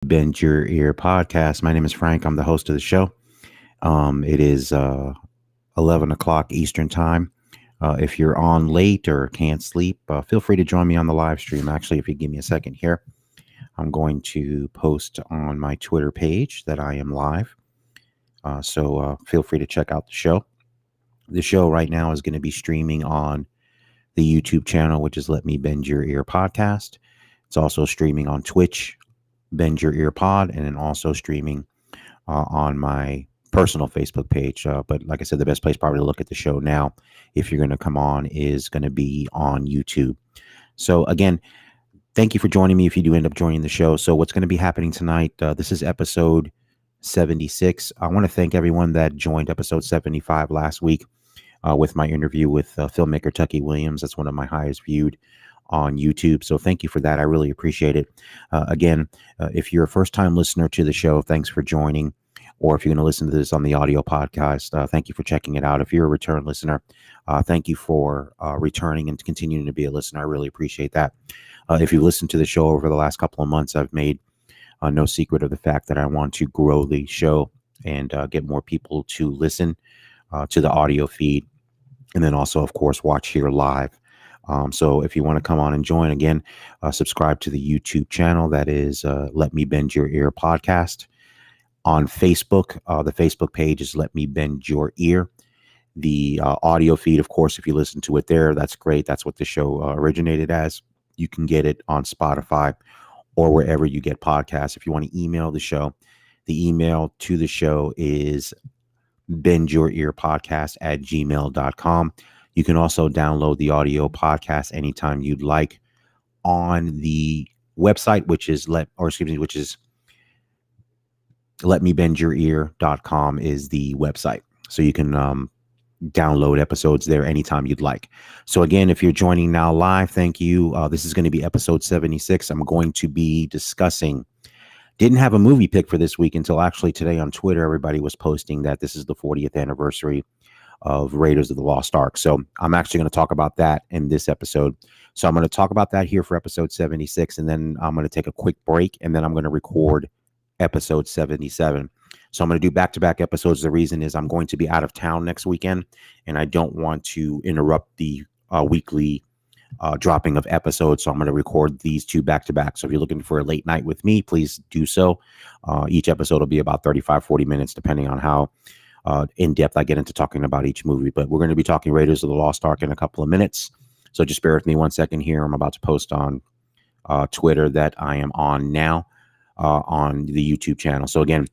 Bend Your Ear podcast. My name is Frank. I'm the host of the show. It is 11 o'clock Eastern time. If you're on late or can't sleep, feel free to join me on the live stream. Actually, if you give me a second here, I'm going to post on my Twitter page that I am live. So feel free to check out the show. The show right now is going to be streaming on the YouTube channel, which is Let Me Bend Your Ear podcast. It's also streaming on Twitch, Bend Your Ear Pod, and then also streaming on my personal Facebook page. But like I said, the best place probably to look at the show now, if you're going to come on, is going to be on YouTube. So again, thank you for joining me if you do end up joining the show. So what's going to be happening tonight, this is episode 76. I want to thank everyone that joined episode 75 last week with my interview with filmmaker Tucky Williams. That's one of my highest viewed on YouTube. So thank you for that. I really appreciate it. Again, if you're a first-time listener to the show, thanks for joining. Or if you're going to listen to this on the audio podcast, thank you for checking it out. If you're a return listener, thank you for returning and continuing to be a listener. I really appreciate that. If you've listened to the show over the last couple of months, I've made no secret of the fact that I want to grow the show and get more people to listen to the audio feed. And then also, of course, watch here live. So if you want to come on and join, again, subscribe to the YouTube channel. That is Let Me Bend Your Ear podcast. On Facebook, the Facebook page is Let Me Bend Your Ear. The audio feed, of course, if you listen to it there, that's great. That's what the show originated as. You can get it on Spotify or wherever you get podcasts. If you want to email the show, the email to the show is bendyourearpodcast@gmail.com. You can also download the audio podcast anytime you'd like on the website, which is letmebendYourEar.com is the website. So you can download episodes there anytime you'd like. So again, if you're joining now live, thank you. This is going to be episode 76. I'm going to be discussing, didn't have a movie pick for this week until actually today on Twitter. Everybody was posting that this is the 40th anniversary of Raiders of the Lost Ark. So I'm actually going to talk about that in this episode. So I'm going to talk about that here for episode 76, and then I'm going to take a quick break, and then I'm going to record episode 77. So I'm going to do back-to-back episodes. The reason is I'm going to be out of town next weekend, and I don't want to interrupt the weekly dropping of episodes. So I'm going to record these two back-to-back. So if you're looking for a late night with me, please do so. Each episode will be about 35, 40 minutes, depending on how in depth I get into talking about each movie. But we're going to be talking Raiders of the Lost Ark in a couple of minutes. So just bear with me 1 second here. I'm about to post on Twitter that I am on now on the YouTube channel. So again,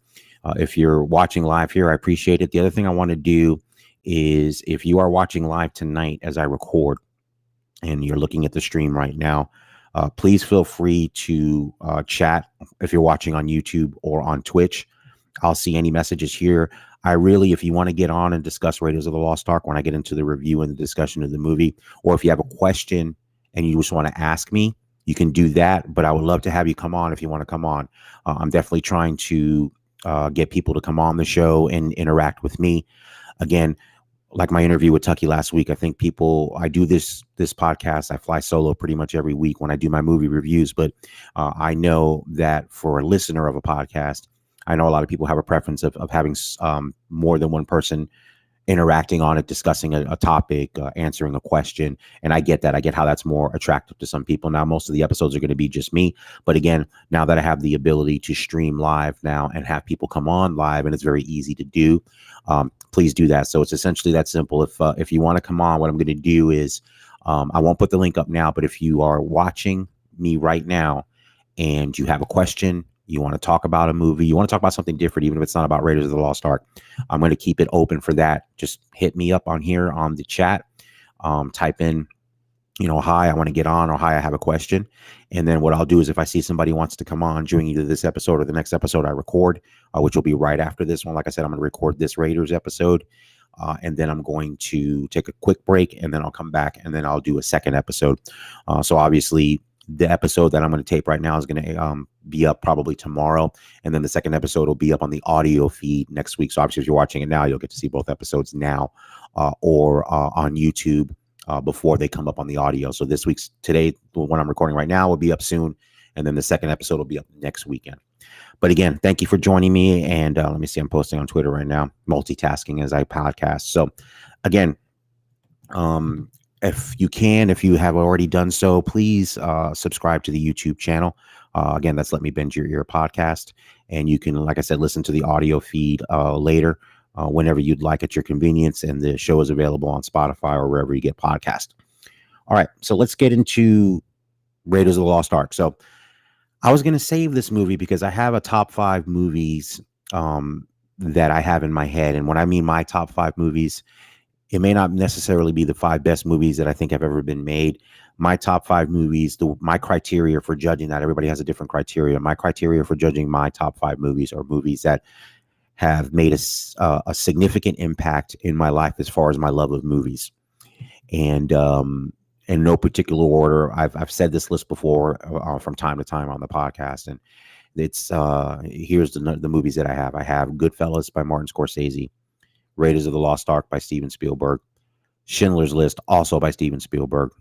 if you're watching live here, I appreciate it. The other thing I want to do is, if you are watching live tonight as I record and you're looking at the stream right now, please feel free to chat if you're watching on YouTube or on Twitch. I'll see any messages here. If you want to get on and discuss Raiders of the Lost Ark when I get into the review and the discussion of the movie, or if you have a question and you just want to ask me, you can do that. But I would love to have you come on if you want to come on. I'm definitely trying to get people to come on the show and interact with me. Again, like my interview with Tucky last week, I think I do this podcast. I fly solo pretty much every week when I do my movie reviews. But I know that for a listener of a podcast, I know a lot of people have a preference of having more than one person interacting on it, discussing a topic, answering a question. And I get that. I get how that's more attractive to some people. Now, most of the episodes are going to be just me. But again, now that I have the ability to stream live now and have people come on live, and it's very easy to do, please do that. So it's essentially that simple. If you want to come on, what I'm going to do is I won't put the link up now, but if you are watching me right now and you have a question, you want to talk about a movie, you want to talk about something different, even if it's not about Raiders of the Lost Ark, I'm going to keep it open for that. Just hit me up on here on the chat. Type in, hi, I want to get on, or hi, I have a question. And then what I'll do is, if I see somebody wants to come on during either this episode or the next episode I record, which will be right after this one. Like I said, I'm going to record this Raiders episode. And then I'm going to take a quick break, and then I'll come back, and then I'll do a second episode. So obviously, the episode that I'm going to tape right now is going to be up probably tomorrow. And then the second episode will be up on the audio feed next week. So obviously, if you're watching it now, you'll get to see both episodes now or on YouTube before they come up on the audio. So today, the one I'm recording right now, will be up soon. and then the second episode will be up next weekend. But again, thank you for joining me. And let me see, I'm posting on Twitter right now, multitasking as I podcast. So again, if you have already done so, please subscribe to the YouTube channel. Again, that's Let Me Bend Your Ear podcast. And you can, like I said, listen to the audio feed later, whenever you'd like at your convenience. And the show is available on Spotify or wherever you get podcasts. All right, so let's get into Raiders of the Lost Ark. So I was going to save this movie because I have a top 5 movies that I have in my head. And when I mean my top 5 movies, it may not necessarily be the 5 best movies that I think have ever been made. My top 5 movies, my criteria for judging that, everybody has a different criteria. My criteria for judging my top 5 movies are movies that have made a significant impact in my life as far as my love of movies. And in no particular order, I've said this list before from time to time on the podcast, and it's here's the movies that I have. I have Goodfellas by Martin Scorsese, Raiders of the Lost Ark by Steven Spielberg, Schindler's List also by Steven Spielberg,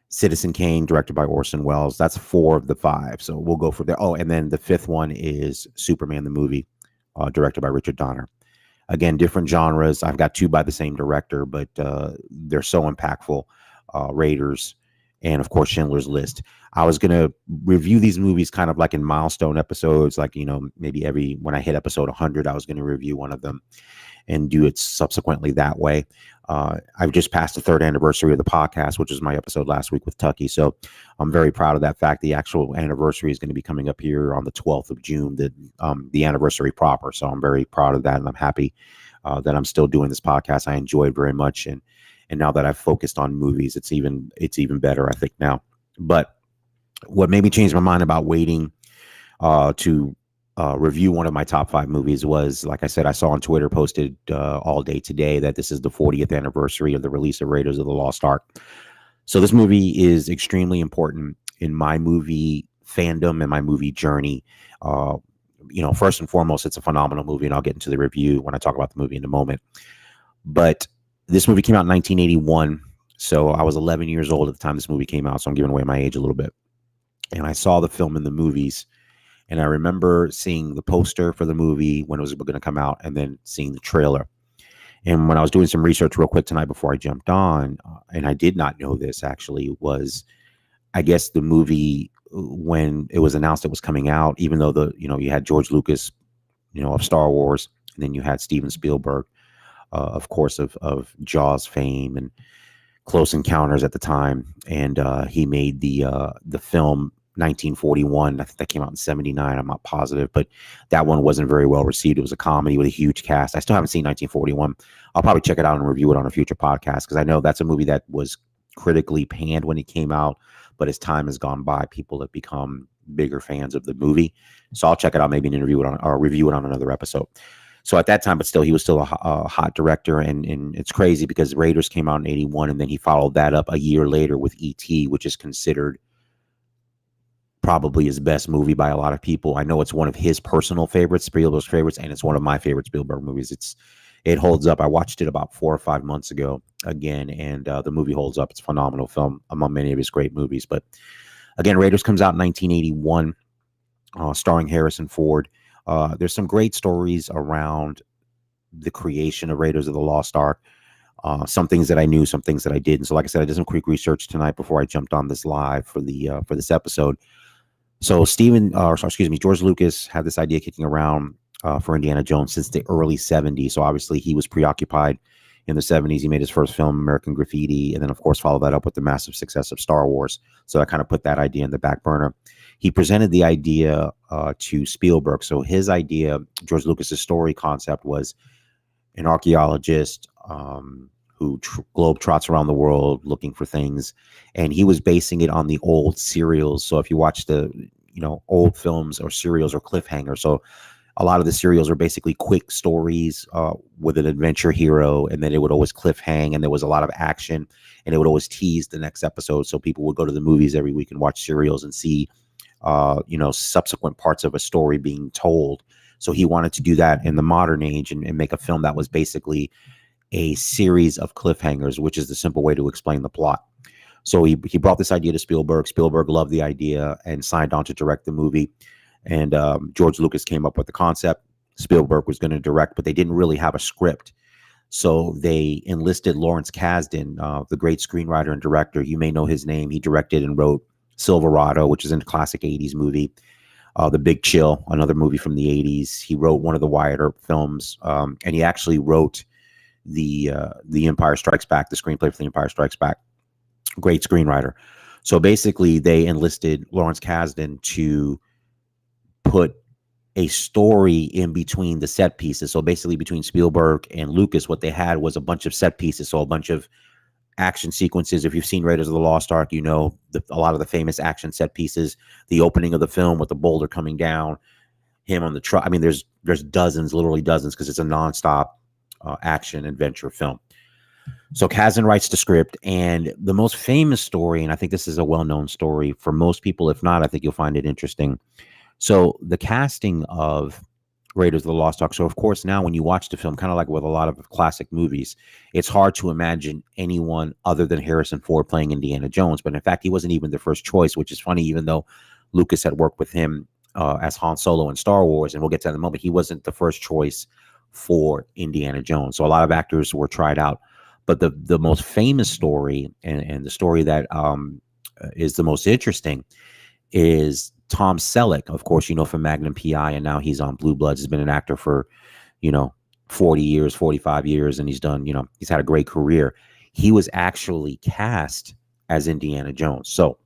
Citizen Kane directed by Orson Welles. That's 4 of the 5, so we'll go for there. Oh, and then the 5th one is Superman the movie, directed by Richard Donner. Again, different genres. I've got 2 by the same director, but they're so impactful. Raiders, and of course Schindler's List. I was going to review these movies kind of like in milestone episodes, like, maybe when I hit episode 100, I was going to review one of them and do it subsequently that way. I've just passed the 3rd anniversary of the podcast, which is my episode last week with Tucky. So I'm very proud of that fact. The actual anniversary is going to be coming up here on the 12th of June, the anniversary proper. So I'm very proud of that. And I'm happy that I'm still doing this podcast. I enjoy it very much. And now that I've focused on movies, it's even better, I think, now. But what made me change my mind about waiting to review one of my top 5 movies was, like I said, I saw on Twitter posted all day today that this is the 40th anniversary of the release of Raiders of the Lost Ark. So this movie is extremely important in my movie fandom and my movie journey. First and foremost, it's a phenomenal movie, and I'll get into the review when I talk about the movie in a moment. But this movie came out in 1981, so I was 11 years old at the time this movie came out, so I'm giving away my age a little bit. And I saw the film in the movies, and I remember seeing the poster for the movie when it was going to come out, and then seeing the trailer. And when I was doing some research real quick tonight before I jumped on, and I did not know this actually, was I guess the movie, when it was announced it was coming out, even though you had George Lucas, of Star Wars, and then you had Steven Spielberg, of course, of Jaws fame and Close Encounters at the time, and he made the film 1941. I think that came out in 79. I'm not positive, but that one wasn't very well received. It was a comedy with a huge cast. I still haven't seen 1941. I'll probably check it out and review it on a future podcast, because I know that's a movie that was critically panned when it came out, but as time has gone by, people have become bigger fans of the movie. So I'll check it out, maybe and review it on another episode. So at that time, but still, he was still a hot director, and it's crazy because Raiders came out in 81, and then he followed that up a year later with E.T., which is considered probably his best movie by a lot of people. I know it's one of his personal favorites, Spielberg's favorites, and it's one of my favorite Spielberg movies. It holds up. I watched it about 4 or 5 months ago again, and the movie holds up. It's a phenomenal film among many of his great movies. But again, Raiders comes out in 1981, starring Harrison Ford. There's some great stories around the creation of Raiders of the Lost Ark. Some things that I knew, some things that I didn't. So like I said, I did some quick research tonight before I jumped on this live for this episode. So George Lucas had this idea kicking around for Indiana Jones since the early 70s. So obviously he was preoccupied in the 70s. He made his first film, American Graffiti, and then of course followed that up with the massive success of Star Wars. So I kind of put that idea in the back burner. He presented the idea to Spielberg. So his idea, George Lucas's story concept, was an archaeologist who globetrots around the world looking for things, and he was basing it on the old serials. So if you watch the old films or serials or cliffhangers, so a lot of the serials are basically quick stories with an adventure hero, and then it would always cliffhang, and there was a lot of action, and it would always tease the next episode. So people would go to the movies every week and watch serials and see subsequent parts of a story being told. So he wanted to do that in the modern age and make a film that was basically a series of cliffhangers, which is the simple way to explain the plot. So he brought this idea to Spielberg. Spielberg loved the idea and signed on to direct the movie. And George Lucas came up with the concept. Spielberg was going to direct, but they didn't really have a script. So they enlisted Lawrence Kasdan, the great screenwriter and director. You may know his name. He directed and wrote Silverado, which is a classic 80s movie. The Big Chill, another movie from the 80s. He wrote one of the Wyatt Earp films, and he actually wrote the Empire Strikes Back, the screenplay for The Empire Strikes Back. Great screenwriter. So basically, they enlisted Lawrence Kasdan to put a story in between the set pieces. So basically, between Spielberg and Lucas, what they had was a bunch of set pieces. So a bunch of action sequences. If you've seen Raiders of the Lost Ark, you know a lot of the famous action set pieces. The opening of the film with the boulder coming down, him on the truck. I mean, there's dozens, literally dozens, because it's a nonstop action adventure film. So Kasdan writes the script, and the most famous story, and I think this is a well-known story for most people. If not, I think you'll find it interesting. So the casting of Raiders of the Lost Ark. So of course, now when you watch the film, kind of like with a lot of classic movies, it's hard to imagine anyone other than Harrison Ford playing Indiana Jones. But in fact, he wasn't even the first choice, which is funny, even though Lucas had worked with him as Han Solo in Star Wars, and we'll get to that in a moment. He wasn't the first choice for Indiana Jones. So a lot of actors were tried out. But the most famous story, and the story that is the most interesting, is Tom Selleck. Of course, you know, from Magnum PI, and now he's on Blue Bloods. He's been an actor for, 40 years, 45 years, and he's done, he's had a great career. He was actually cast as Indiana Jones. So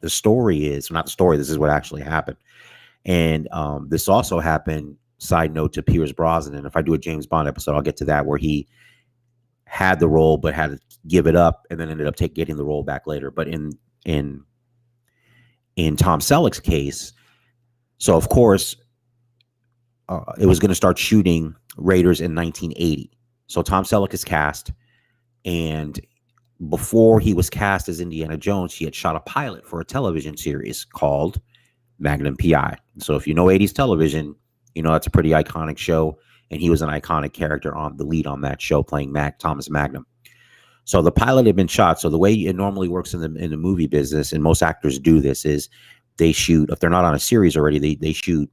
the story is, not the story, this is what actually happened. And this also happened, side note, to Pierce Brosnan. And if I do a James Bond episode, I'll get to that, where he had the role but had to give it up and then ended up getting the role back later. But in Tom Selleck's case, so of course, it was going to start shooting Raiders in 1980. So Tom Selleck is cast, and before he was cast as Indiana Jones, he had shot a pilot for a television series called Magnum PI. So if you know 80s television, it's a pretty iconic show, and he was an iconic character on the lead on that show, playing Thomas Magnum. So the pilot had been shot. So the way it normally works in the movie business, and most actors do this, is they shoot, if they're not on a series already, they shoot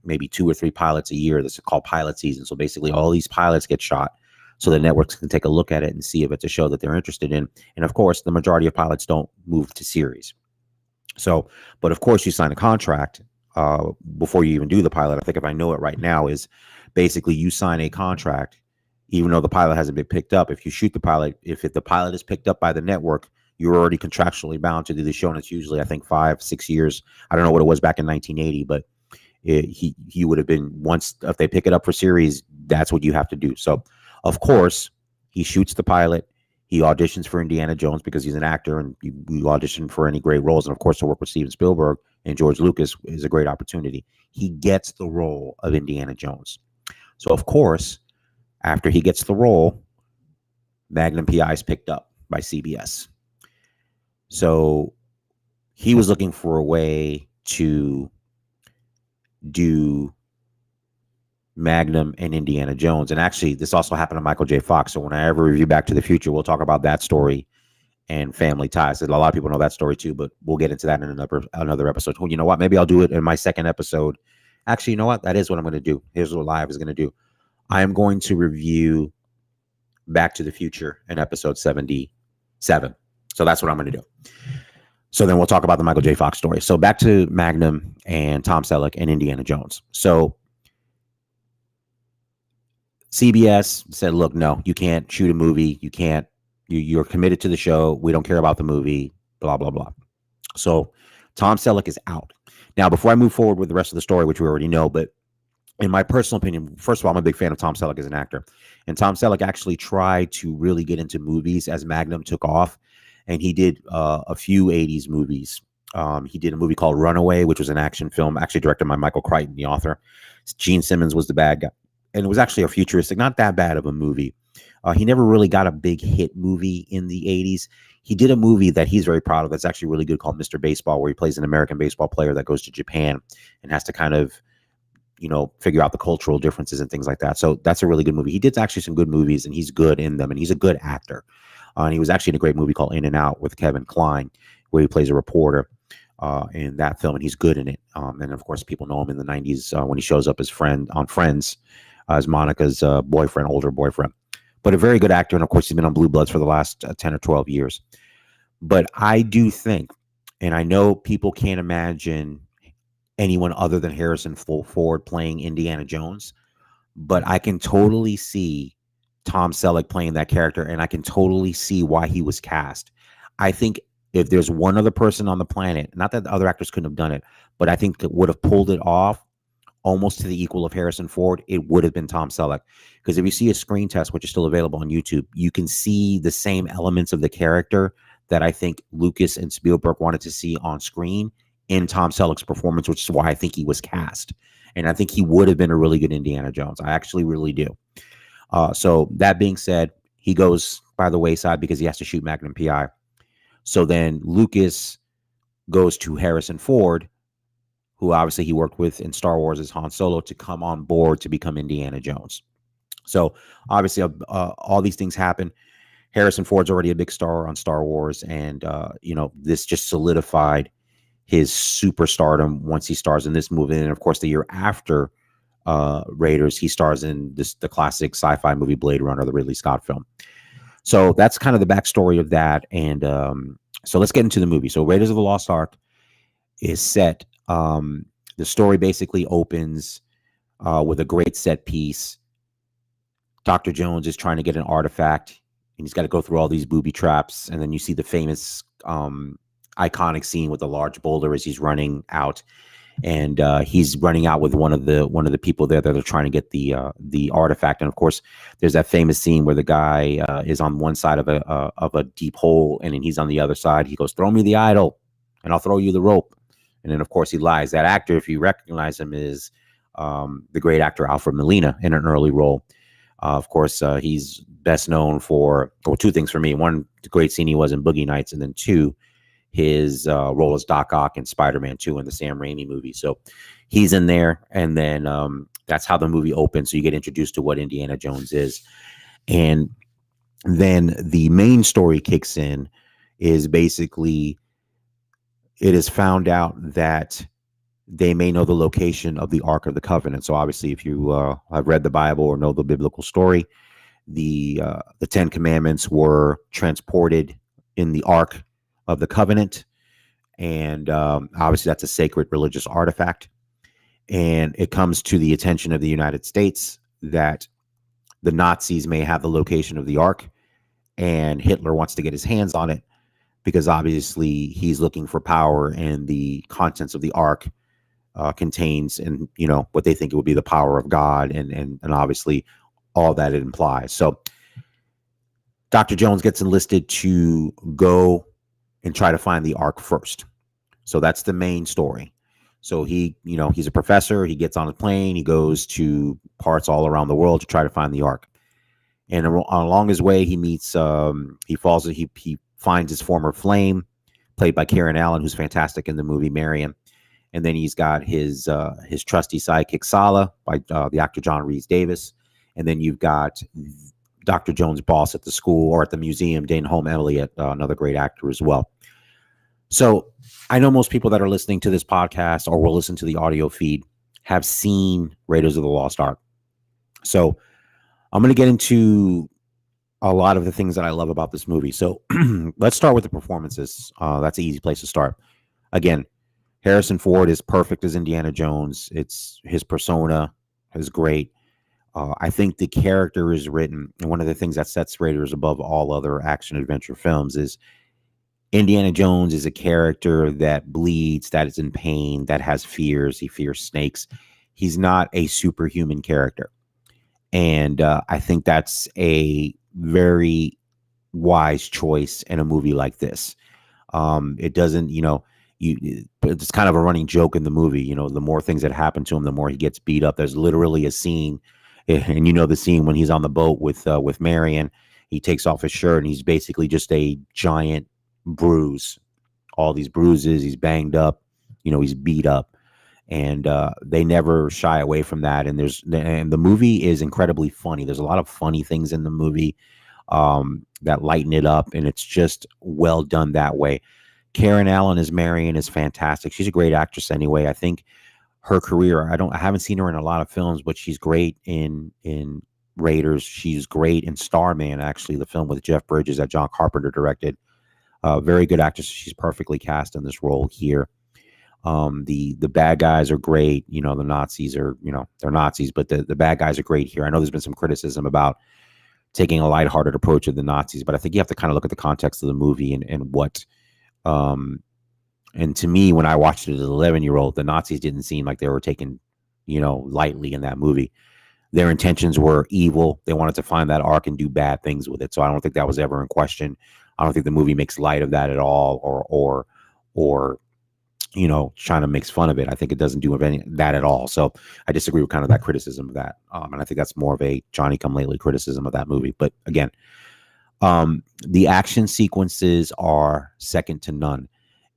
maybe 2 or 3 pilots a year. That's called pilot season. So basically all these pilots get shot so the networks can take a look at it and see if it's a show that they're interested in. And of course, the majority of pilots don't move to series. So, but of course you sign a contract before you even do the pilot. I think if I know it right now, is basically you sign a contract, even though the pilot hasn't been picked up. If you shoot the pilot, if the pilot is picked up by the network, you're already contractually bound to do the show. And it's usually, I think, 5-6 years. I don't know what it was back in 1980, but he would have been, once, if they pick it up for series, that's what you have to do. So of course he shoots the pilot. He auditions for Indiana Jones because he's an actor, and you audition for any great roles. And of course, to work with Steven Spielberg and George Lucas is a great opportunity. He gets the role of Indiana Jones. So of course, after he gets the role, Magnum PI is picked up by CBS. So he was looking for a way to do Magnum and Indiana Jones. And actually, this also happened to Michael J. Fox. So when I ever review Back to the Future, we'll talk about that story and Family Ties. A lot of people know that story too, but we'll get into that in another episode. Well, you know what? Maybe I'll do it in my second episode. Actually, you know what? That is what I'm going to do. Here's what Live is going to do. I am going to review Back to the Future in episode 77. So that's what I'm going to do. So then we'll talk about the Michael J. Fox story. So back to Magnum and Tom Selleck and Indiana Jones. So CBS said, look, no, you can't shoot a movie. You can't, you're committed to the show. We don't care about the movie, blah, blah, blah. So Tom Selleck is out. Now, before I move forward with the rest of the story, which we already know, but in my personal opinion, first of all, I'm a big fan of Tom Selleck as an actor. And Tom Selleck actually tried to really get into movies as Magnum took off. And he did a few 80s movies. He did a movie called Runaway, which was an action film, actually directed by Michael Crichton, the author. Gene Simmons was the bad guy. And it was actually a futuristic, not that bad of a movie. He never really got a big hit movie in the 80s. He did a movie that he's very proud of that's actually really good called Mr. Baseball, where he plays an American baseball player that goes to Japan and has to kind of, figure out the cultural differences and things like that. So that's a really good movie. He did actually some good movies, and he's good in them, and he's a good actor. And he was actually in a great movie called In and Out with Kevin Kline, where he plays a reporter in that film, and he's good in it. And of course, people know him in the '90s when he shows up as friend on Friends, as Monica's boyfriend, older boyfriend. But a very good actor, and of course, he's been on Blue Bloods for the last 10 or 12 years. But I do think, and I know people can't imagine anyone other than Harrison Ford playing Indiana Jones, but I can totally see Tom Selleck playing that character, and I can totally see why he was cast. I think if there's one other person on the planet, not that the other actors couldn't have done it, but I think that would have pulled it off almost to the equal of Harrison Ford, it would have been Tom Selleck. Because if you see a screen test, which is still available on YouTube, you can see the same elements of the character that I think Lucas and Spielberg wanted to see on screen in Tom Selleck's performance, which is why I think he was cast. And I think he would have been a really good Indiana Jones. I actually really do. So that being said, he goes by the wayside because he has to shoot Magnum PI. So then Lucas goes to Harrison Ford, who obviously he worked with in Star Wars as Han Solo, to come on board to become Indiana Jones. So obviously all these things happen. Harrison Ford's already a big star on Star Wars, and this just solidified his superstardom once he stars in this movie. And of course, the year after Raiders, he stars in the classic sci-fi movie Blade Runner, the Ridley Scott film. So that's kind of the backstory of that. And so let's get into the movie. So Raiders of the Lost Ark is set. The story basically opens with a great set piece. Dr. Jones is trying to get an artifact, and he's got to go through all these booby traps. And then you see the famous iconic scene with the large boulder as he's running out. And he's running out with one of the people there that are trying to get the artifact. And of course, there's that famous scene where the guy is on one side of a deep hole, and then he's on the other side. He goes, "Throw me the idol, and I'll throw you the rope." And then of course he lies. That actor, if you recognize him, is the great actor Alfred Molina in an early role. Of course, he's best known for two things for me. One, the great scene he was in Boogie Nights, and then two, his role as Doc Ock in Spider-Man 2 in the Sam Raimi movie. So he's in there, and then that's how the movie opens. So you get introduced to what Indiana Jones is. And then the main story kicks in, is basically it is found out that they may know the location of the Ark of the Covenant. So obviously, if you have read the Bible or know the biblical story, the Ten Commandments were transported in the Ark of the Covenant, and obviously that's a sacred religious artifact. And it comes to the attention of the United States that the Nazis may have the location of the Ark, and Hitler wants to get his hands on it because obviously he's looking for power, and the contents of the Ark contains, and what they think it would be the power of God, and obviously all that it implies. So Dr. Jones gets enlisted to go and try to find the Ark first. So that's the main story. So he, he's a professor. He gets on a plane. He goes to parts all around the world to try to find the Ark. And along his way, he meets, he finds his former flame, played by Karen Allen, who's fantastic in the movie Marion. And then he's got his trusty sidekick Sala by the actor John Rhys-Davies. And then you've got Dr. Jones' boss at the school or at the museum, Denholm Elliott, another great actor as well. So I know most people that are listening to this podcast or will listen to the audio feed have seen Raiders of the Lost Ark. So I'm going to get into a lot of the things that I love about this movie. So let's start with the performances. That's an easy place to start. Again, Harrison Ford is perfect as Indiana Jones. It's his persona is great. I think the character is written, and one of the things that sets Raiders above all other action adventure films is Indiana Jones is a character that bleeds, that is in pain, that has fears. He fears snakes. He's not a superhuman character. And I think that's a very wise choice in a movie like this. It doesn't, it's kind of a running joke in the movie. The more things that happen to him, the more he gets beat up. There's literally a scene, and the scene when he's on the boat with Marion. He takes off his shirt, and he's basically just a giant bruise. All these bruises. He's banged up. He's beat up, and they never shy away from that. And the movie is incredibly funny. There's a lot of funny things in the movie. that lighten it up, and it's just well done that way. Karen Allen as Marion is fantastic. She's a great actress anyway. I think her career, I haven't seen her in a lot of films, but she's great in Raiders. She's great in Starman, actually, the film with Jeff Bridges that John Carpenter directed. Very good actress. She's perfectly cast in this role here. The bad guys are great. The Nazis are, they're Nazis, but the bad guys are great here. I know there's been some criticism about taking a lighthearted approach of the Nazis, but I think you have to kind of look at the context of the movie and what, and to me, when I watched it as an 11-year-old, the Nazis didn't seem like they were taken, lightly in that movie. Their intentions were evil. They wanted to find that ark and do bad things with it. So I don't think that was ever in question. I don't think the movie makes light of that at all, or trying to make fun of it. I think it doesn't do any that at all. So I disagree with kind of that criticism of that. And I think that's more of a Johnny Come Lately criticism of that movie. But again, the action sequences are second to none.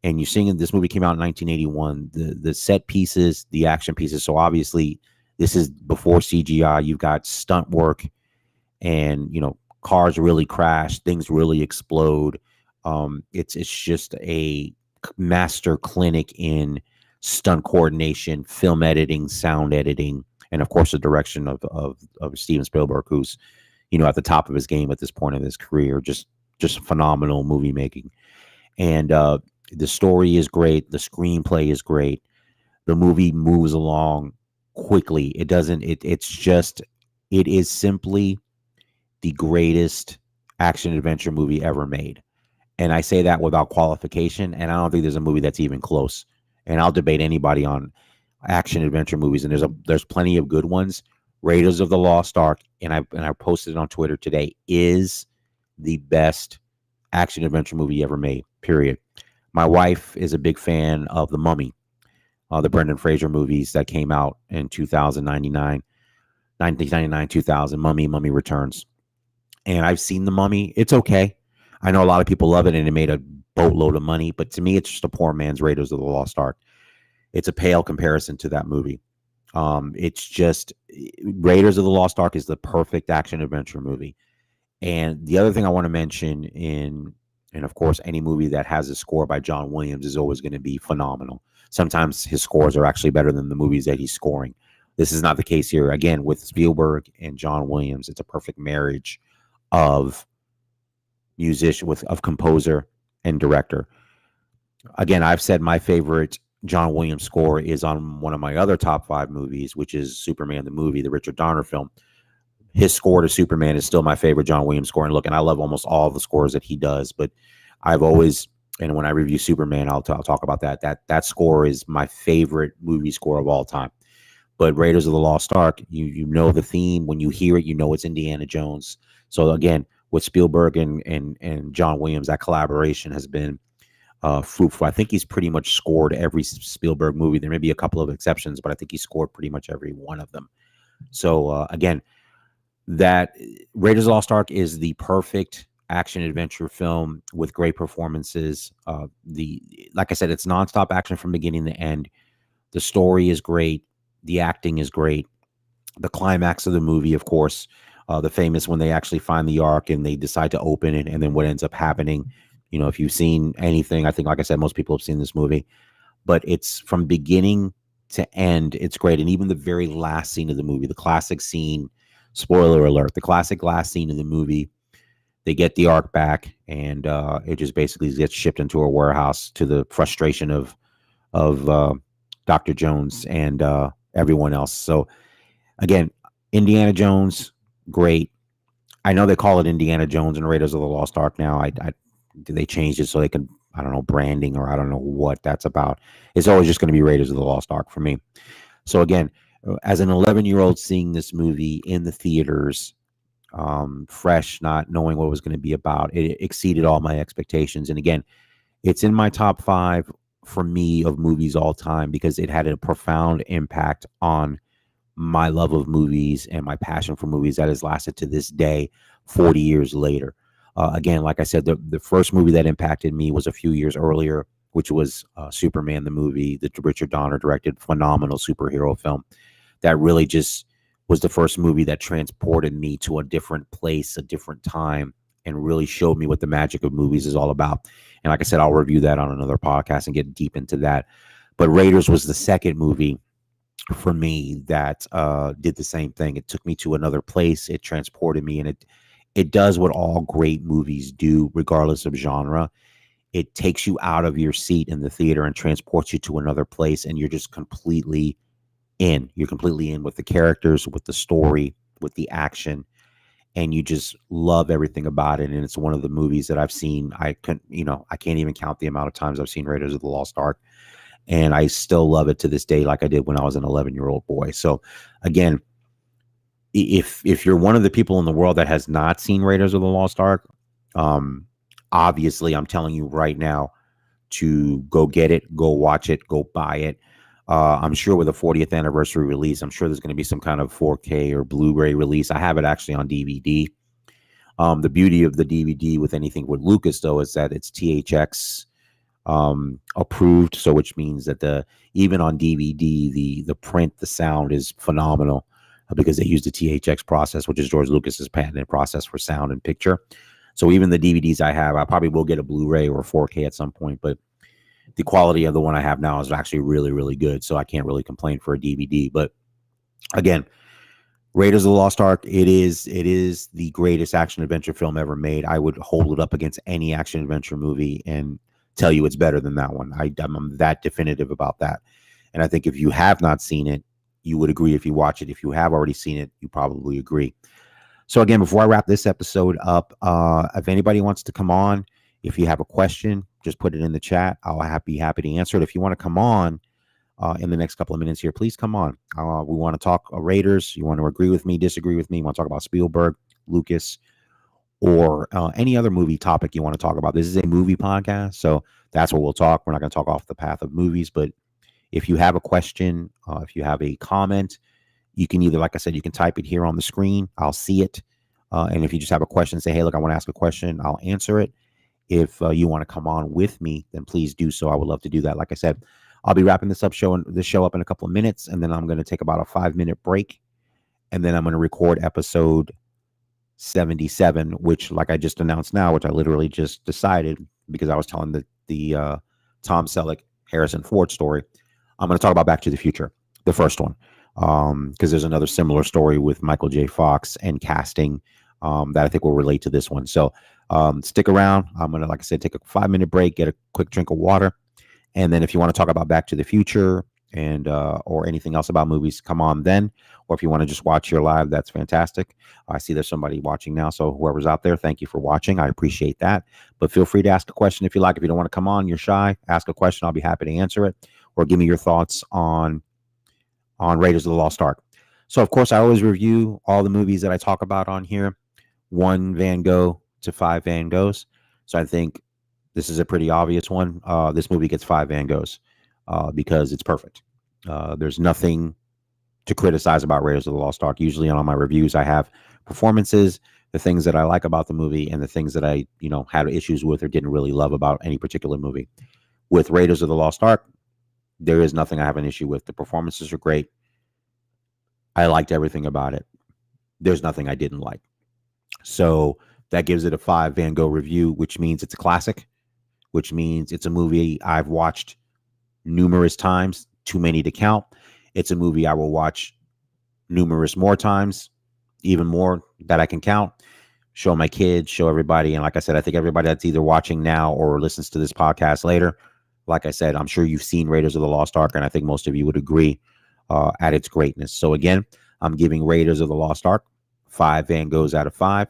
And you're seeing this movie came out in 1981, the set pieces, the action pieces. So obviously this is before CGI. You've got stunt work and, cars really crash, things really explode. It's just a master clinic in stunt coordination, film editing, sound editing, and of course the direction of Steven Spielberg, who's, at the top of his game at this point in his career. Just phenomenal movie making. And the story is great. The screenplay is great. The movie moves along quickly. It is simply the greatest action adventure movie ever made. And I say that without qualification. And I don't think there's a movie that's even close. And I'll debate anybody on action adventure movies. And there's plenty of good ones. Raiders of the Lost Ark, and I posted it on Twitter today, is the best action adventure movie ever made, period. My wife is a big fan of The Mummy, the Brendan Fraser movies that came out in 1999, 2000, Mummy Returns. And I've seen The Mummy. It's okay. I know a lot of people love it, and it made a boatload of money, but to me, it's just a poor man's Raiders of the Lost Ark. It's a pale comparison to that movie. It's just Raiders of the Lost Ark is the perfect action adventure movie. And the other thing I want to mention and of course, any movie that has a score by John Williams is always going to be phenomenal. Sometimes his scores are actually better than the movies that he's scoring. This is not the case here. Again, with Spielberg and John Williams, it's a perfect marriage of of composer and director. Again, I've said my favorite John Williams score is on one of my other top 5 movies, which is Superman the movie, the Richard Donner film. His score to Superman is still my favorite John Williams score. And look, and I love almost all the scores that he does, but I've always, and when I review Superman, I'll talk about that score is my favorite movie score of all time. But Raiders of the Lost Ark, you know the theme. When you hear it, you know it's Indiana Jones. So again, with Spielberg and John Williams, that collaboration has been fruitful. I think he's pretty much scored every Spielberg movie. There may be a couple of exceptions, but I think he scored pretty much every one of them. So again, that Raiders of the Lost Ark is the perfect action adventure film with great performances. Like I said, it's nonstop action from beginning to end. The story is great. The acting is great. The climax of the movie, of course, the famous when they actually find the ark and they decide to open it, and then what ends up happening. If you've seen anything, I think, like I said, most people have seen this movie, but it's from beginning to end. It's great. And even the very last scene of the movie, the classic scene, spoiler alert, the classic last scene of the movie, they get the ark back, and it just basically gets shipped into a warehouse to the frustration of Dr. Jones and everyone else. So again, Indiana Jones, great. I know they call it Indiana Jones and Raiders of the Lost Ark now. They changed it so they can, I don't know, branding, or I don't know what that's about. It's always just going to be Raiders of the Lost Ark for me. So again, as an 11-year-old seeing this movie in the theaters, fresh, not knowing what it was going to be about, it exceeded all my expectations. And again, it's in my top 5 for me of movies all time because it had a profound impact on my love of movies and my passion for movies that has lasted to this day, 40 years later. Again, like I said, the first movie that impacted me was a few years earlier, which was Superman the movie, the Richard Donner directed phenomenal superhero film. That really just was the first movie that transported me to a different place, a different time, and really showed me what the magic of movies is all about. And like I said, I'll review that on another podcast and get deep into that. But Raiders was the second movie for me that did the same thing. It took me to another place. It transported me, and it does what all great movies do, regardless of genre. It takes you out of your seat in the theater and transports you to another place, and you're just completely in. You're completely in with the characters, with the story, with the action, and you just love everything about it. And it's one of the movies that I've seen. I can't even count the amount of times I've seen Raiders of the Lost Ark, and I still love it to this day, like I did when I was an 11-year-old boy. So, again, if you're one of the people in the world that has not seen Raiders of the Lost Ark, obviously, I'm telling you right now to go get it, go watch it, go buy it. I'm sure with a 40th anniversary release, I'm sure there's going to be some kind of 4K or Blu-ray release. I have it actually on DVD. The beauty of the DVD with anything with Lucas, though, is that it's THX approved, so which means that even on DVD, the print, the sound is phenomenal because they use the THX process, which is George Lucas's patented process for sound and picture. So even the DVDs I have, I probably will get a Blu-ray or a 4K at some point, but the quality of the one I have now is actually really, really good. So I can't really complain for a DVD. But again, Raiders of the Lost Ark, it is the greatest action adventure film ever made. I would hold it up against any action adventure movie and tell you it's better than that one. I'm that definitive about that. And I think if you have not seen it, you would agree if you watch it. If you have already seen it, you probably agree. So again, before I wrap this episode up, if anybody wants to come on, if you have a question, just put it in the chat. I'll be happy to answer it. If you want to come on in the next couple of minutes here, please come on. We want to talk Raiders. You want to agree with me, disagree with me. You want to talk about Spielberg, Lucas, or any other movie topic you want to talk about. This is a movie podcast, so that's what we'll talk. We're not going to talk off the path of movies, but if you have a question, if you have a comment, you can either, like I said, you can type it here on the screen. I'll see it. And if you just have a question, say, hey, look, I want to ask a question. I'll answer it. If you want to come on with me, then please do so. I would love to do that. Like I said, I'll be wrapping this show up in a couple of minutes, and then I'm going to take about a 5-minute break, and then I'm going to record episode 77, which, like I just announced now, which I literally just decided because I was telling the Tom Selleck, Harrison Ford story. I'm going to talk about Back to the Future, the first one, because there's another similar story with Michael J. Fox and casting that I think will relate to this one. So stick around. I'm going to, like I said, take a 5-minute break, get a quick drink of water. And then if you want to talk about Back to the Future and or anything else about movies, come on then. Or if you want to just watch here live, that's fantastic. I see there's somebody watching now. So whoever's out there, thank you for watching. I appreciate that. But feel free to ask a question if you like. If you don't want to come on, you're shy, ask a question. I'll be happy to answer it. Or give me your thoughts on Raiders of the Lost Ark. So, of course, I always review all the movies that I talk about on here. 1 Van Gogh to 5 Van Goghs. So I think this is a pretty obvious one. This movie gets 5 Van Goghs because it's perfect. There's nothing to criticize about Raiders of the Lost Ark. Usually on all my reviews, I have performances, the things that I like about the movie, and the things that I, had issues with or didn't really love about any particular movie. With Raiders of the Lost Ark, there is nothing I have an issue with. The performances are great. I liked everything about it. There's nothing I didn't like. So that gives it a 5 Van Gogh review, which means it's a classic, which means it's a movie I've watched numerous times, too many to count. It's a movie I will watch numerous more times, even more that I can count, show my kids, show everybody. And like I said, I think everybody that's either watching now or listens to this podcast later, like I said, I'm sure you've seen Raiders of the Lost Ark, and I think most of you would agree at its greatness. So again, I'm giving Raiders of the Lost Ark 5 Van Goghs out of 5.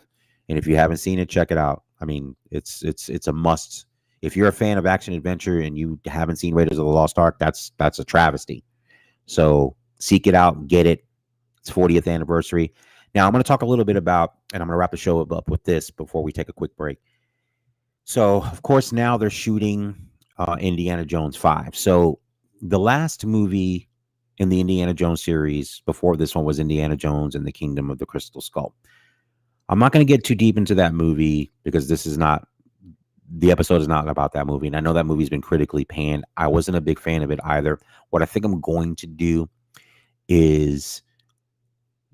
And if you haven't seen it, check it out. I mean, it's a must. If you're a fan of action adventure and you haven't seen Raiders of the Lost Ark, that's a travesty. So seek it out, get it. It's 40th anniversary. Now I'm going to talk a little bit about, and I'm going to wrap the show up with this before we take a quick break. So of course now they're shooting Indiana Jones 5. So the last movie in the Indiana Jones series before this one was Indiana Jones and the Kingdom of the Crystal Skull. I'm not going to get too deep into that movie because the episode is not about that movie. And I know that movie's been critically panned. I wasn't a big fan of it either. What I think I'm going to do is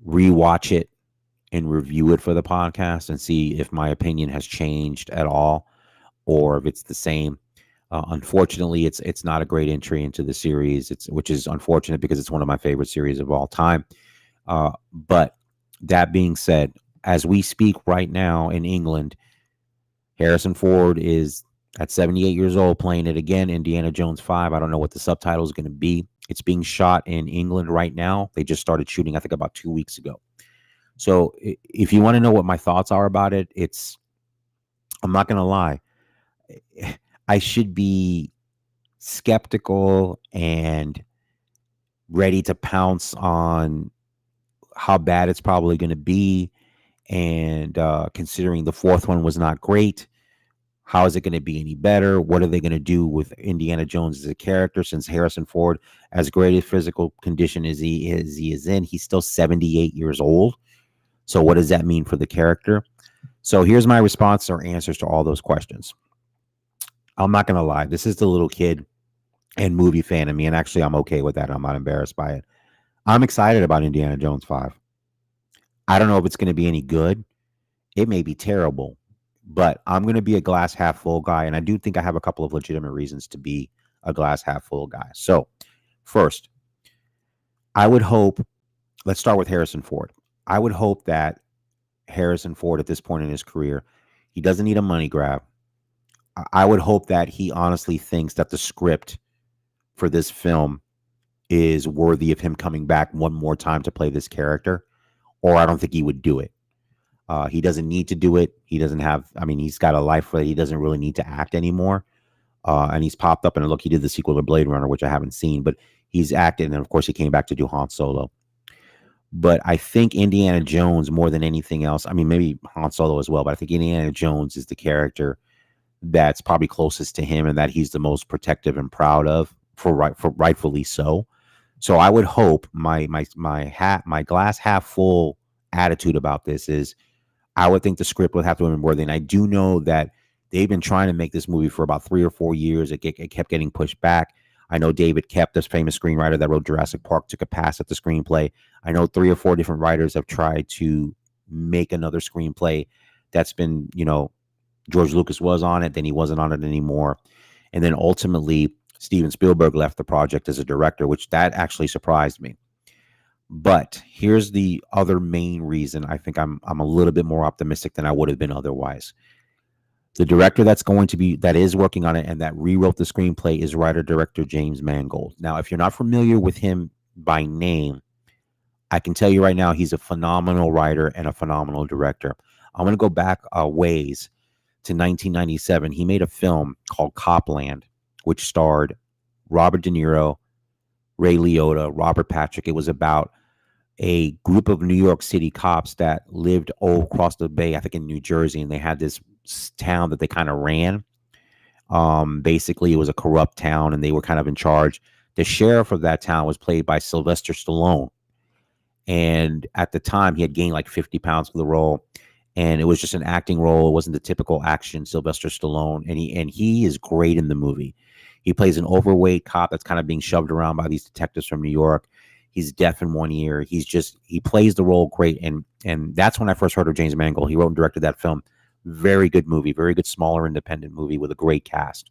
rewatch it and review it for the podcast and see if my opinion has changed at all or if it's the same. Unfortunately, it's not a great entry into the series. Which is unfortunate because it's one of my favorite series of all time. But that being said, as we speak right now in England, Harrison Ford is at 78 years old playing it again, Indiana Jones 5. I don't know what the subtitle is going to be. It's being shot in England right now. They just started shooting, I think, about 2 weeks ago. So if you want to know what my thoughts are about it, I'm not going to lie. I should be skeptical and ready to pounce on how bad it's probably going to be. And considering the fourth one was not great, how is it going to be any better? What are they going to do with Indiana Jones as a character? Since Harrison Ford, as great a physical condition as he is in, he's still 78 years old. So what does that mean for the character? So here's my response or answers to all those questions. I'm not going to lie. This is the little kid and movie fan of me. And actually, I'm okay with that. I'm not embarrassed by it. I'm excited about Indiana Jones 5. I don't know if it's going to be any good. It may be terrible, but I'm going to be a glass half full guy. And I do think I have a couple of legitimate reasons to be a glass half full guy. So first, I would hope, let's start with Harrison Ford. I would hope that Harrison Ford at this point in his career, he doesn't need a money grab. I would hope that he honestly thinks that the script for this film is worthy of him coming back one more time to play this character, or I don't think he would do it. He doesn't need to do it. He doesn't have, I mean, he's got a life where he doesn't really need to act anymore. And he's popped up and look, he did the sequel to Blade Runner, which I haven't seen, but he's acted. And of course he came back to do Han Solo. But I think Indiana Jones, more than anything else, I mean, maybe Han Solo as well, but I think Indiana Jones is the character that's probably closest to him and that he's the most protective and proud of for rightfully so. So I would hope my glass half full attitude about this is I would think the script would have to have been worthy. And I do know that they've been trying to make this movie for about 3 or 4 years. It kept getting pushed back. I know David Koepp, this famous screenwriter that wrote Jurassic Park, took a pass at the screenplay. I know 3 or 4 different writers have tried to make another screenplay that's been, George Lucas was on it, then he wasn't on it anymore. And then ultimately, Steven Spielberg left the project as a director, which that actually surprised me. But here's the other main reason I think I'm a little bit more optimistic than I would have been otherwise. The director that is working on it and that rewrote the screenplay is writer-director James Mangold. Now, if you're not familiar with him by name, I can tell you right now, he's a phenomenal writer and a phenomenal director. I'm going to go back a ways to 1997. He made a film called Copland, which starred Robert De Niro, Ray Liotta, Robert Patrick. It was about a group of New York City cops that lived all across the bay, I think in New Jersey, and they had this town that they kind of ran. Basically, it was a corrupt town, and they were kind of in charge. The sheriff of that town was played by Sylvester Stallone. And at the time, he had gained like 50 pounds for the role. And it was just an acting role. It wasn't the typical action Sylvester Stallone. And he is great in the movie. He plays an overweight cop that's kind of being shoved around by these detectives from New York. He's deaf in one ear. He plays the role great. And that's when I first heard of James Mangold. He wrote and directed that film. Very good movie, very good, smaller, independent movie with a great cast.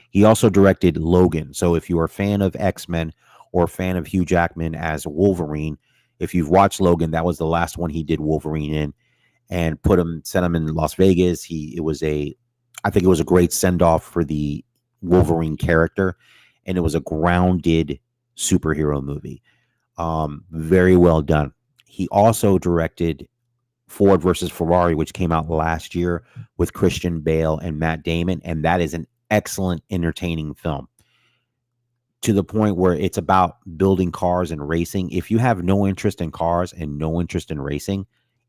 He also directed Logan. So if you're a fan of X-Men or a fan of Hugh Jackman as Wolverine, if you've watched Logan, that was the last one he did Wolverine in, and sent him in Las Vegas. I think it was a great send-off for the Wolverine character, and it was a grounded superhero movie. Very well done. He also directed Ford versus Ferrari, which came out last year with Christian Bale and Matt Damon, and that is an excellent, entertaining film to the point where it's about building cars and racing. If you have no interest in cars and no interest in racing,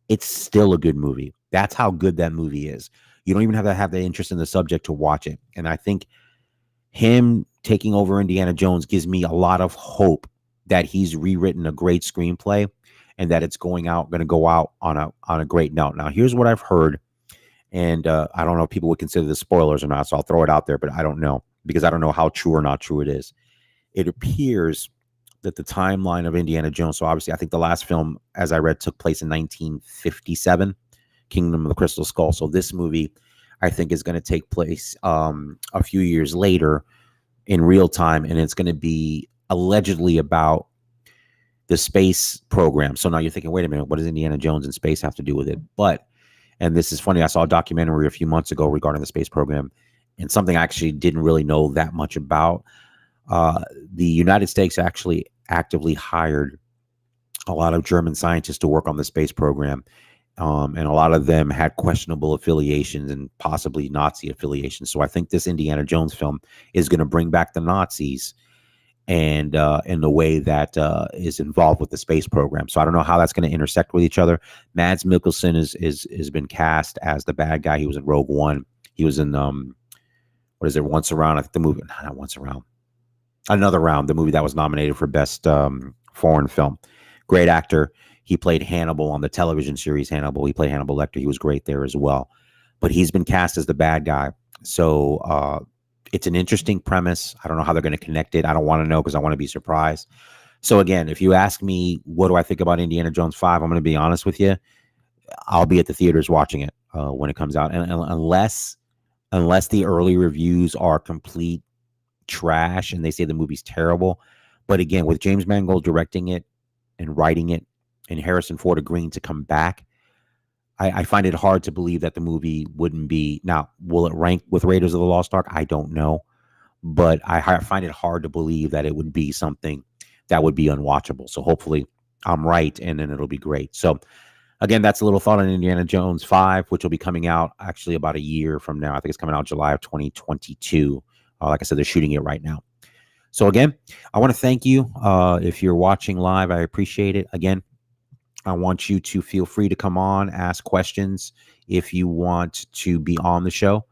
it's still a good movie. That's how good that movie is. You don't even have to have the interest in the subject to watch it. And I think him taking over Indiana Jones gives me a lot of hope that he's rewritten a great screenplay and that it's going to go out on a great note. Now, here's what I've heard, and I don't know if people would consider this spoilers or not, so I'll throw it out there, but I don't know, because I don't know how true or not true it is. It appears that the timeline of Indiana Jones, so obviously I think the last film, as I read, took place in 1957, Kingdom of the Crystal Skull. So this movie, I think, is going to take place a few years later in real time, and it's going to be allegedly about the space program. So now you're thinking, wait a minute, what does Indiana Jones and space have to do with it? But, and this is funny, I saw a documentary a few months ago regarding the space program, and something I actually didn't really know that much about. The United States actually actively hired a lot of German scientists to work on the space program. And a lot of them had questionable affiliations and possibly Nazi affiliations. So I think this Indiana Jones film is going to bring back the Nazis and in the way that is involved with the space program. So I don't know how that's going to intersect with each other. Mads Mikkelsen is been cast as the bad guy. He was in Rogue One. He was in what is it? Once Around. I think the movie, not Once Around. Another Round, the movie that was nominated for best foreign film. Great actor. He played Hannibal on the television series Hannibal. He played Hannibal Lecter. He was great there as well. But he's been cast as the bad guy. So it's an interesting premise. I don't know how they're going to connect it. I don't want to know because I want to be surprised. So again, if you ask me, what do I think about Indiana Jones 5? I'm going to be honest with you. I'll be at the theaters watching it when it comes out. And unless the early reviews are complete trash and they say the movie's terrible. But again, with James Mangold directing it and writing it and Harrison Ford agreeing to come back, I find it hard to believe that the movie wouldn't be. Now, will it rank with Raiders of the Lost Ark? I don't know. But I find it hard to believe that it would be something that would be unwatchable. So hopefully I'm right, and then it'll be great. So again, that's a little thought on Indiana Jones 5, which will be coming out actually about a year from now. I think it's coming out July of 2022. Like I said, they're shooting it right now. So again, I want to thank you. If you're watching live, I appreciate it. Again, I want you to feel free to come on, ask questions if you want to be on the show.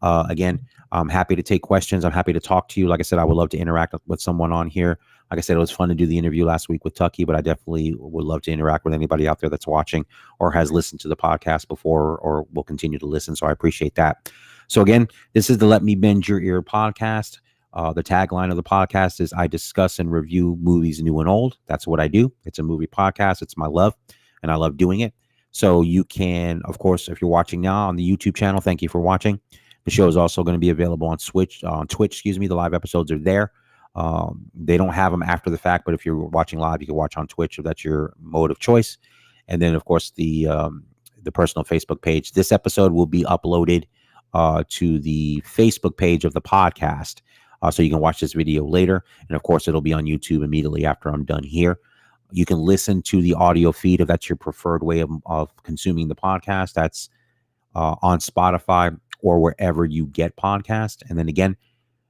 Again, I'm happy to take questions. I'm happy to talk to you. Like I said, I would love to interact with someone on here. Like I said, it was fun to do the interview last week with Tucky, but I definitely would love to interact with anybody out there that's watching or has listened to the podcast before or will continue to listen. So I appreciate that. So again, this is the Let Me Bend Your Ear podcast. The tagline of the podcast is I discuss and review movies new and old. That's what I do. It's a movie podcast. It's my love, and I love doing it. So you can, of course, if you're watching now on the YouTube channel, thank you for watching. The show is also going to be available on Twitch. The live episodes are there. They don't have them after the fact, but if you're watching live, you can watch on Twitch if that's your mode of choice. And then, of course, the personal Facebook page. This episode will be uploaded to the Facebook page of the podcast. So you can watch this video later. And of course, it'll be on YouTube immediately after I'm done here. You can listen to the audio feed if that's your preferred way of consuming the podcast. That's on Spotify or wherever you get podcasts. And then again,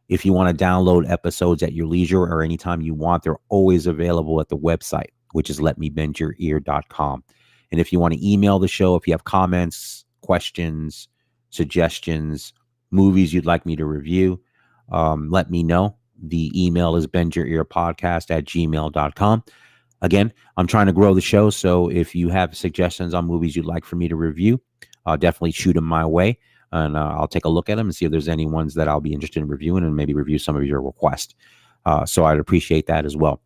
if you want to download episodes at your leisure or anytime you want, they're always available at the website, which is letmebendyourear.com. And if you want to email the show, if you have comments, questions, suggestions, movies you'd like me to review, let me know. The email is bendyourearpodcast@gmail.com. Again, I'm trying to grow the show. So if you have suggestions on movies you'd like for me to review, definitely shoot them my way. And I'll take a look at them and see if there's any ones that I'll be interested in reviewing and maybe review some of your requests. So I'd appreciate that as well.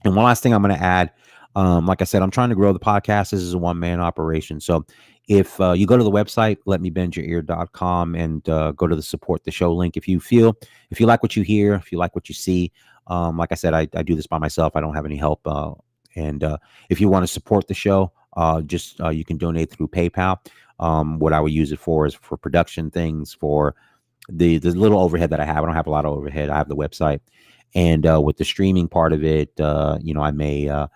And one last thing I'm going to add, like I said, I'm trying to grow the podcast. This is a one-man operation. So if you go to the website, letmebendyourear.com, and go to the support the show link, if you like what you hear, if you like what you see, like I said, I do this by myself. I don't have any help. And if you want to support the show, you can donate through PayPal. What I would use it for is for production things, for the little overhead that I have. I don't have a lot of overhead. I have the website, and with the streaming part of it, I may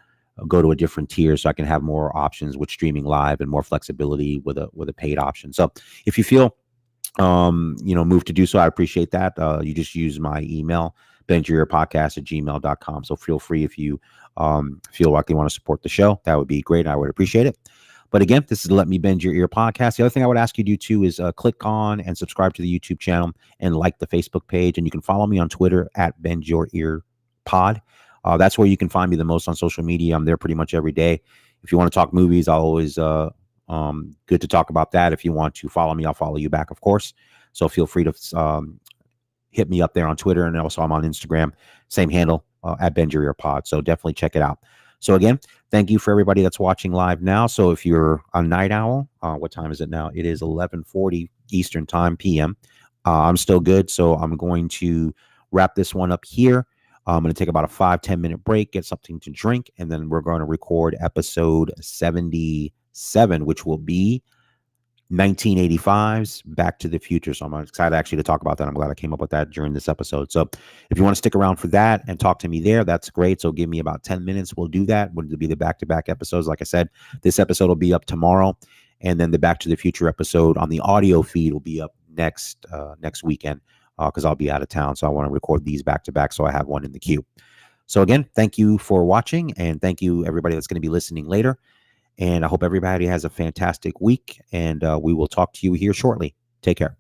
go to a different tier so I can have more options with streaming live and more flexibility with a paid option. So if you feel moved to do so, I appreciate that. You just use my email, bendyourearpodcast@gmail.com. So feel free if you feel like you want to support the show. That would be great. I would appreciate it. But again, this is Let Me Bend Your Ear podcast. The other thing I would ask you to do too is click on and subscribe to the YouTube channel and like the Facebook page. And you can follow me on Twitter @BendYourEarPod. That's where you can find me the most on social media. I'm there pretty much every day. If you want to talk movies, I'll always good to talk about that. If you want to follow me, I'll follow you back, of course. So feel free to hit me up there on Twitter, and also I'm on Instagram. Same handle, at Bend Your Ear Pod. So definitely check it out. So again, thank you for everybody that's watching live now. So if you're a night owl, what time is it now? It is 11:40 Eastern Time PM. I'm still good, so I'm going to wrap this one up here. I'm going to take about a 5-10 minute break, get something to drink, and then we're going to record episode 77, which will be 1985's Back to the Future. So I'm excited actually to talk about that. I'm glad I came up with that during this episode. So if you want to stick around for that and talk to me there, that's great. So give me about 10 minutes. We'll do that. We'll be the back-to-back episodes. Like I said, this episode will be up tomorrow. And then the Back to the Future episode on the audio feed will be up next weekend because I'll be out of town. So I want to record these back-to-back so I have one in the queue. So again, thank you for watching, and thank you everybody that's going to be listening later. And I hope everybody has a fantastic week, and we will talk to you here shortly. Take care.